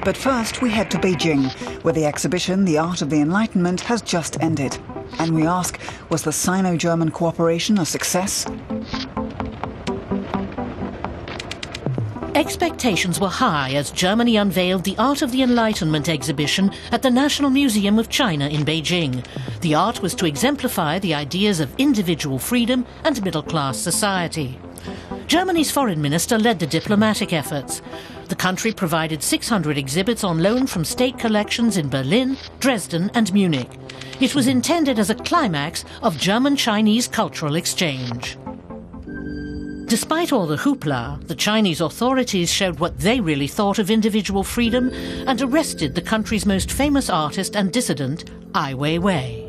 But first we head to Beijing, where the exhibition The Art of the Enlightenment has just ended. And we ask, was the Sino-German cooperation a success? Expectations were high as Germany unveiled the Art of the Enlightenment exhibition at the National Museum of China in Beijing. The art was to exemplify the ideas of individual freedom and middle-class society. Germany's foreign minister led the diplomatic efforts. The country provided 600 exhibits on loan from state collections in Berlin, Dresden and Munich. It was intended as a climax of German-Chinese cultural exchange. Despite all the hoopla, the Chinese authorities showed what they really thought of individual freedom and arrested the country's most famous artist and dissident, Ai Weiwei.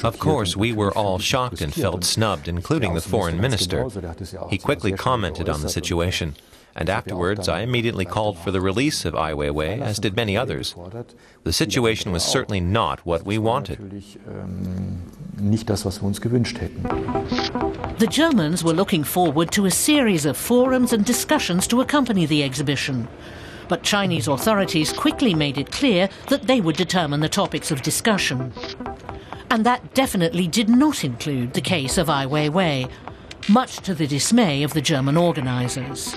Of course, we were all shocked and felt snubbed, including the foreign minister. He quickly commented on the situation, and afterwards I immediately called for the release of Ai Weiwei, as did many others. The situation was certainly not what we wanted. The Germans were looking forward to a series of forums and discussions to accompany the exhibition. But Chinese authorities quickly made it clear that they would determine the topics of discussion. And that definitely did not include the case of Ai Weiwei, much to the dismay of the German organisers.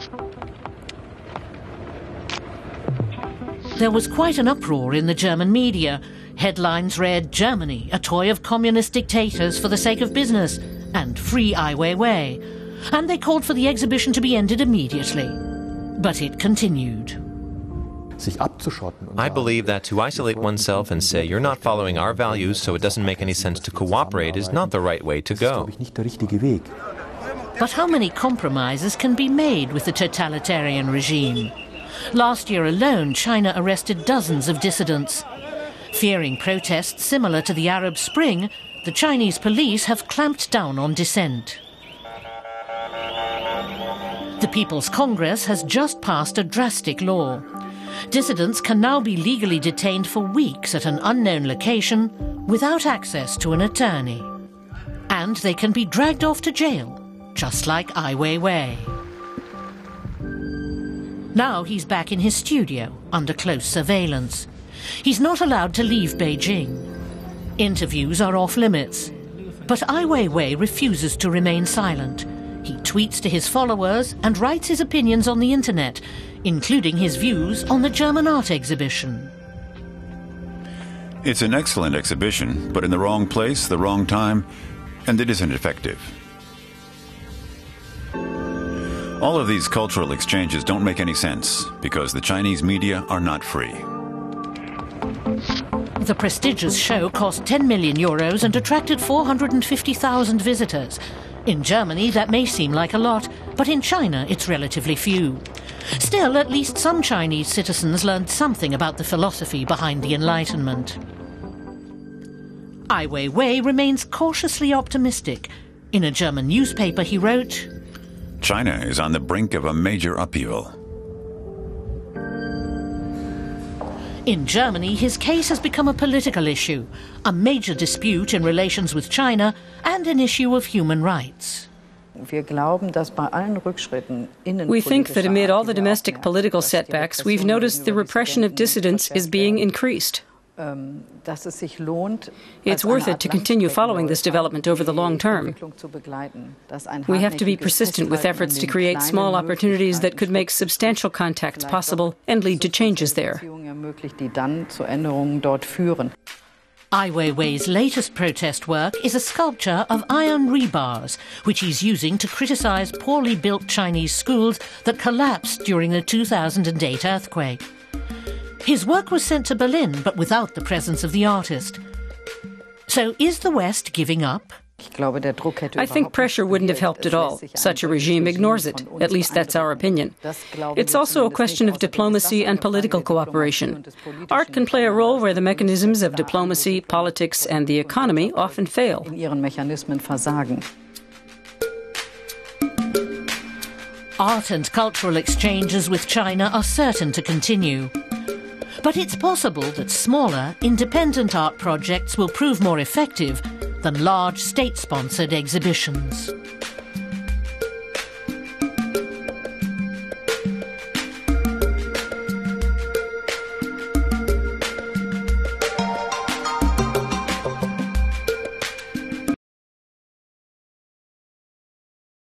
There was quite an uproar in the German media. Headlines read, "Germany, a toy of communist dictators for the sake of business," and "Free Ai Weiwei." And they called for the exhibition to be ended immediately. But it continued. I believe that to isolate oneself and say you're not following our values so it doesn't make any sense to cooperate is not the right way to go. But how many compromises can be made with the totalitarian regime? Last year alone, China arrested dozens of dissidents. Fearing protests similar to the Arab Spring, the Chinese police have clamped down on dissent. The People's Congress has just passed a drastic law. Dissidents can now be legally detained for weeks at an unknown location without access to an attorney. And they can be dragged off to jail, just like Ai Weiwei. Now he's back in his studio, under close surveillance. He's not allowed to leave Beijing. Interviews are off limits. But Ai Weiwei refuses to remain silent. He tweets to his followers and writes his opinions on the internet, including his views on the German art exhibition. It's an excellent exhibition, but in the wrong place, the wrong time, and it isn't effective. All of these cultural exchanges don't make any sense because the Chinese media are not free. The prestigious show cost 10 million euros and attracted 450,000 visitors. In Germany, that may seem like a lot, but in China, it's relatively few. Still, at least some Chinese citizens learned something about the philosophy behind the Enlightenment. Ai Weiwei remains cautiously optimistic. In a German newspaper, he wrote, China is on the brink of a major upheaval. In Germany, his case has become a political issue, a major dispute in relations with China and an issue of human rights. We think that amid all the domestic political setbacks, we've noticed the repression of dissidents is being increased. It's worth it to continue following this development over the long term. We have to be persistent with efforts to create small opportunities that could make substantial contacts possible and lead to changes there. Ai Weiwei's latest protest work is a sculpture of iron rebars, which he's using to criticize poorly built Chinese schools that collapsed during the 2008 earthquake. His work was sent to Berlin, but without the presence of the artist. So is the West giving up? I think pressure wouldn't have helped at all. Such a regime ignores it. At least that's our opinion. It's also a question of diplomacy and political cooperation. Art can play a role where the mechanisms of diplomacy, politics, and the economy often fail. Art and cultural exchanges with China are certain to continue. But it's possible that smaller, independent art projects will prove more effective than large state-sponsored exhibitions.